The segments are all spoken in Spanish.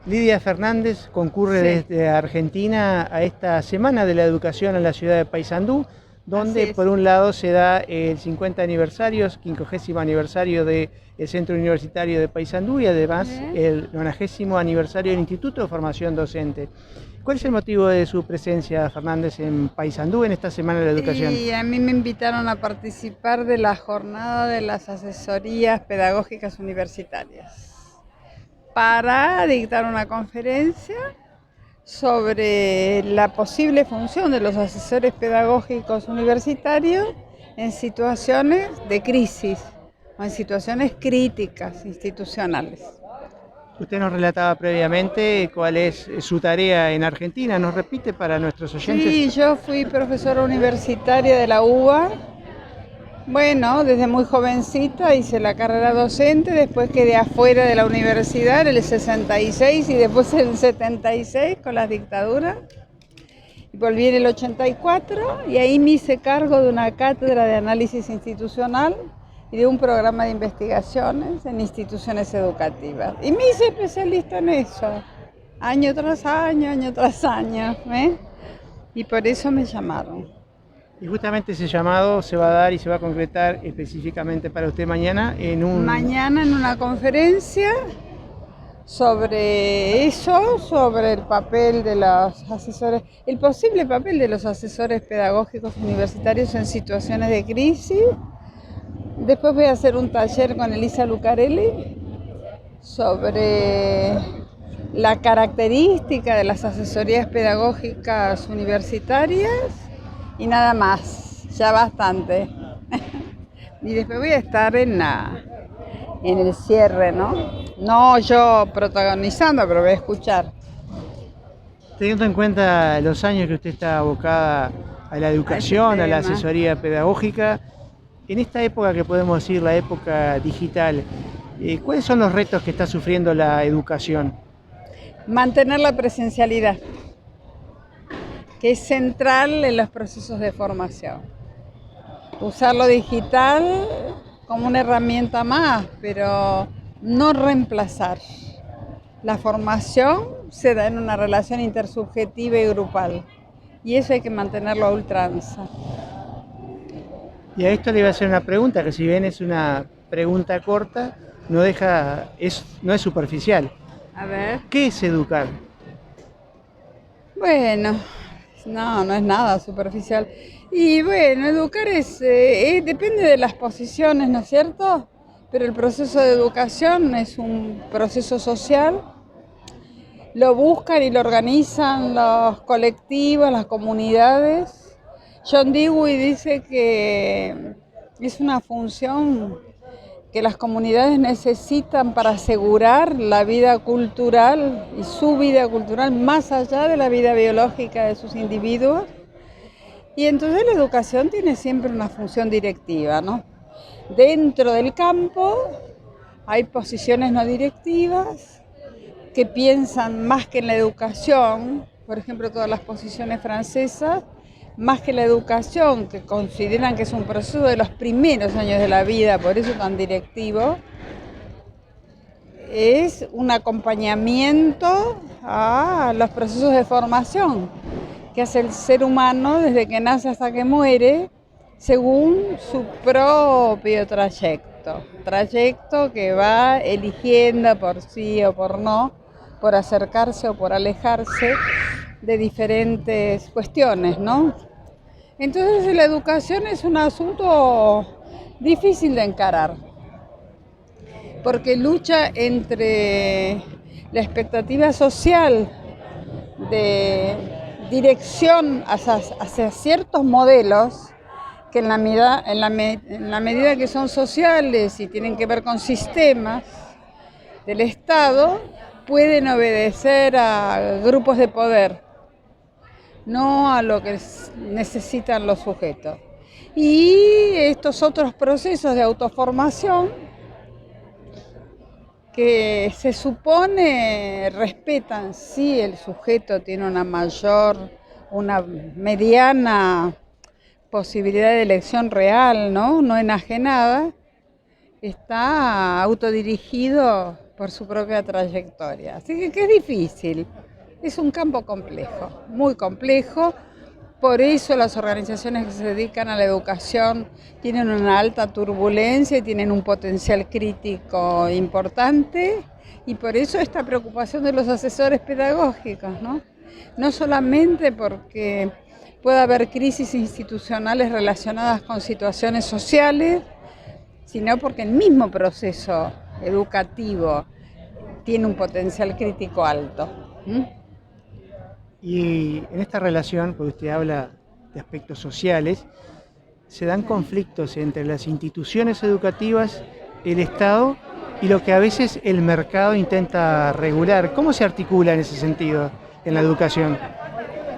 Lidia Fernández concurre desde Argentina a esta Semana de la Educación en la ciudad de Paysandú, donde por un lado se da el 50 aniversario, 50º aniversario del Centro Universitario de Paysandú y además el 90º aniversario del Instituto de Formación Docente. ¿Cuál es el motivo de su presencia, Fernández, en Paysandú en esta Semana de la Educación? Y a mí me invitaron a participar de la jornada de las asesorías pedagógicas universitarias para dictar una conferencia sobre la posible función de los asesores pedagógicos universitarios en situaciones de crisis o en situaciones críticas institucionales. Usted nos relataba previamente cuál es su tarea en Argentina, ¿nos repite para nuestros oyentes? Sí, yo fui profesora universitaria de la UBA. Bueno, desde muy jovencita hice la carrera docente, después quedé afuera de la universidad en el 66 y después en el 76 con las dictaduras. Volví en el 84 y ahí me hice cargo de una cátedra de análisis institucional y de un programa de investigaciones en instituciones educativas. Y me hice especialista en eso, año tras año, y por eso me llamaron. Y justamente ese llamado se va a dar y se va a concretar específicamente para usted mañana Mañana en una conferencia sobre eso, sobre el papel de los asesores, el posible papel de los asesores pedagógicos universitarios en situaciones de crisis. Después voy a hacer un taller con Elisa Lucarelli sobre la característica de las asesorías pedagógicas universitarias y nada más, ya bastante. Y después voy a estar en el cierre, ¿no? No yo protagonizando, pero voy a escuchar. Teniendo en cuenta los años que usted está abocada a la educación, a la asesoría pedagógica, en esta época que podemos decir la época digital, ¿cuáles son los retos que está sufriendo la educación? Mantener la presencialidad, que es central en los procesos de formación. Usar lo digital como una herramienta más, pero no reemplazar. La formación se da en una relación intersubjetiva y grupal, y eso hay que mantenerlo a ultranza. Y a esto le iba a hacer una pregunta, que si bien es una pregunta corta, no es superficial. A ver. ¿Qué es educar? Bueno, no es nada superficial. Y bueno, educar depende de las posiciones, ¿no es cierto? Pero el proceso de educación es un proceso social. Lo buscan y lo organizan los colectivos, las comunidades. John Dewey dice que es una función que las comunidades necesitan para asegurar la vida cultural y su vida cultural más allá de la vida biológica de sus individuos. Y entonces la educación tiene siempre una función directiva, ¿no? Dentro del campo hay posiciones no directivas que piensan más que en la educación, por ejemplo todas las posiciones francesas, más que la educación, que consideran que es un proceso de los primeros años de la vida, por eso tan directivo, es un acompañamiento a los procesos de formación que hace el ser humano desde que nace hasta que muere, según su propio trayecto que va eligiendo por sí o por no, por acercarse o por alejarse de diferentes cuestiones, ¿no? Entonces la educación es un asunto difícil de encarar, porque lucha entre la expectativa social de dirección hacia ciertos modelos que en la medida que son sociales y tienen que ver con sistemas del Estado, pueden obedecer a grupos de poder, no a lo que necesitan los sujetos. Y estos otros procesos de autoformación que se supone respetan, sí, el sujeto tiene una mediana posibilidad de elección real, no enajenada, está autodirigido por su propia trayectoria. Así que es difícil, es un campo complejo, muy complejo. Por eso las organizaciones que se dedican a la educación tienen una alta turbulencia y tienen un potencial crítico importante, y por eso esta preocupación de los asesores pedagógicos, ¿no? No solamente porque pueda haber crisis institucionales relacionadas con situaciones sociales, sino porque el mismo proceso educativo tiene un potencial crítico alto. Y en esta relación, porque usted habla de aspectos sociales, se dan conflictos entre las instituciones educativas, el Estado y lo que a veces el mercado intenta regular. ¿Cómo se articula en ese sentido en la educación?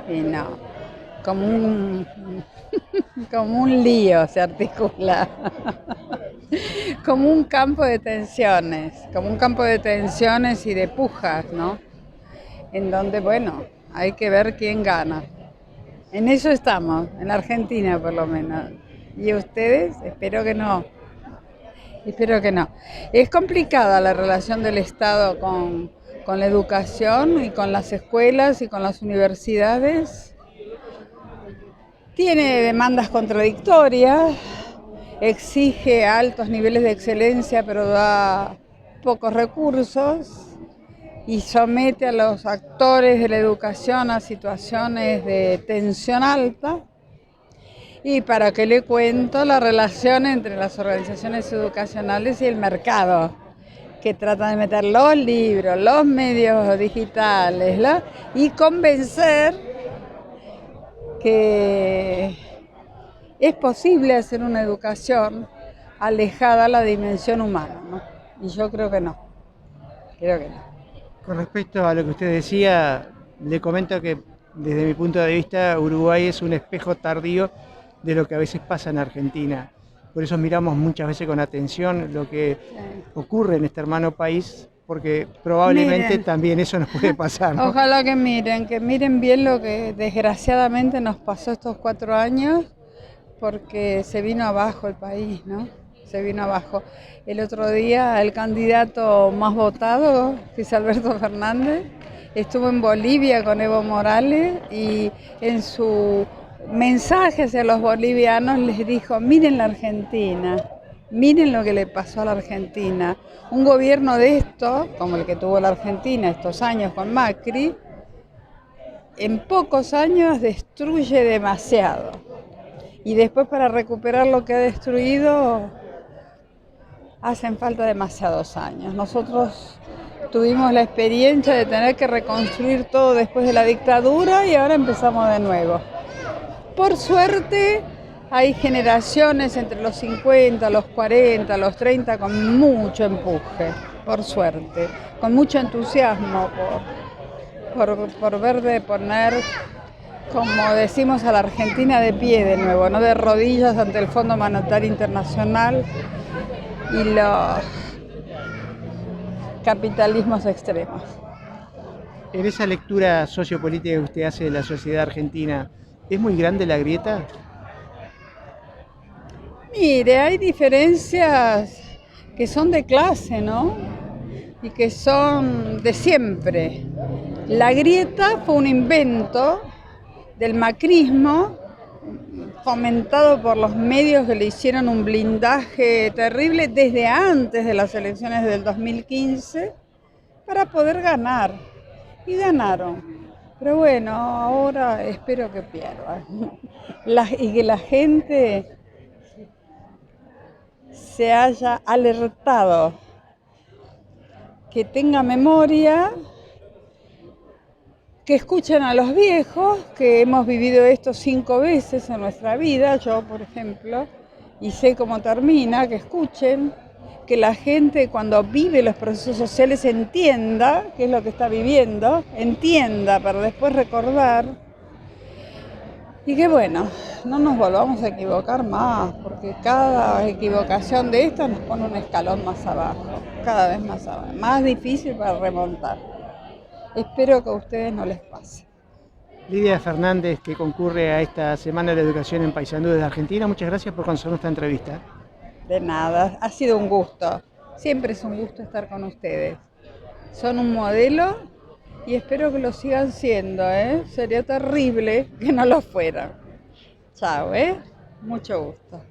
Y no, como como un lío se articula, como un campo de tensiones y de pujas, ¿no? En donde, bueno, hay que ver quién gana. En eso estamos, en Argentina por lo menos. ¿Y ustedes? Espero que no. Espero que no. Es complicada la relación del Estado con la educación y con las escuelas y con las universidades. Tiene demandas contradictorias, exige altos niveles de excelencia, pero da pocos recursos, y somete a los actores de la educación a situaciones de tensión alta. Y para qué le cuento la relación entre las organizaciones educacionales y el mercado, que trata de meter los libros, los medios digitales, y convencer que es posible hacer una educación alejada a la dimensión humana, ¿no? Y yo creo que no, creo que no. Con respecto a lo que usted decía, le comento que desde mi punto de vista Uruguay es un espejo tardío de lo que a veces pasa en Argentina. Por eso miramos muchas veces con atención lo que ocurre en este hermano país, porque probablemente también eso nos puede pasar, ¿no? Ojalá que miren bien lo que desgraciadamente nos pasó estos 4 años, porque se vino abajo el país, ¿no? Se vino abajo. El otro día el candidato más votado, que es Alberto Fernández, estuvo en Bolivia con Evo Morales y en su mensaje hacia los bolivianos les dijo: miren la Argentina, miren lo que le pasó a la Argentina. Un gobierno de esto, como el que tuvo la Argentina estos años con Macri, en pocos años destruye demasiado. Y después, para recuperar lo que ha destruido, hacen falta demasiados años. Nosotros tuvimos la experiencia de tener que reconstruir todo después de la dictadura y ahora empezamos de nuevo. Por suerte, hay generaciones entre los 50, los 40, los 30 con mucho empuje, por suerte, con mucho entusiasmo por ver de poner, como decimos, a la Argentina de pie de nuevo, no de rodillas ante el Fondo Monetario Internacional y los capitalismos extremos. En esa lectura sociopolítica que usted hace de la sociedad argentina, ¿es muy grande la grieta? Mire, hay diferencias que son de clase, ¿no? Y que son de siempre. La grieta fue un invento del macrismo, fomentado por los medios que le hicieron un blindaje terrible desde antes de las elecciones del 2015 para poder ganar. Y ganaron. Pero bueno, ahora espero que pierdan. Y que la gente se haya alertado, que tenga memoria, que escuchen a los viejos, que hemos vivido esto 5 veces en nuestra vida, yo por ejemplo, y sé cómo termina, que escuchen, que la gente cuando vive los procesos sociales entienda qué es lo que está viviendo, entienda para después recordar, y que bueno, no nos volvamos a equivocar más, porque cada equivocación de esta nos pone un escalón más abajo, cada vez más abajo, más difícil para remontar. Espero que a ustedes no les pase. Lidia Fernández, que concurre a esta Semana de la Educación en Paysandú desde Argentina, muchas gracias por conceder esta entrevista. De nada, ha sido un gusto. Siempre es un gusto estar con ustedes. son un modelo y espero que lo sigan siendo, ¿eh? Sería terrible que no lo fueran. Chao, ¿eh? Mucho gusto.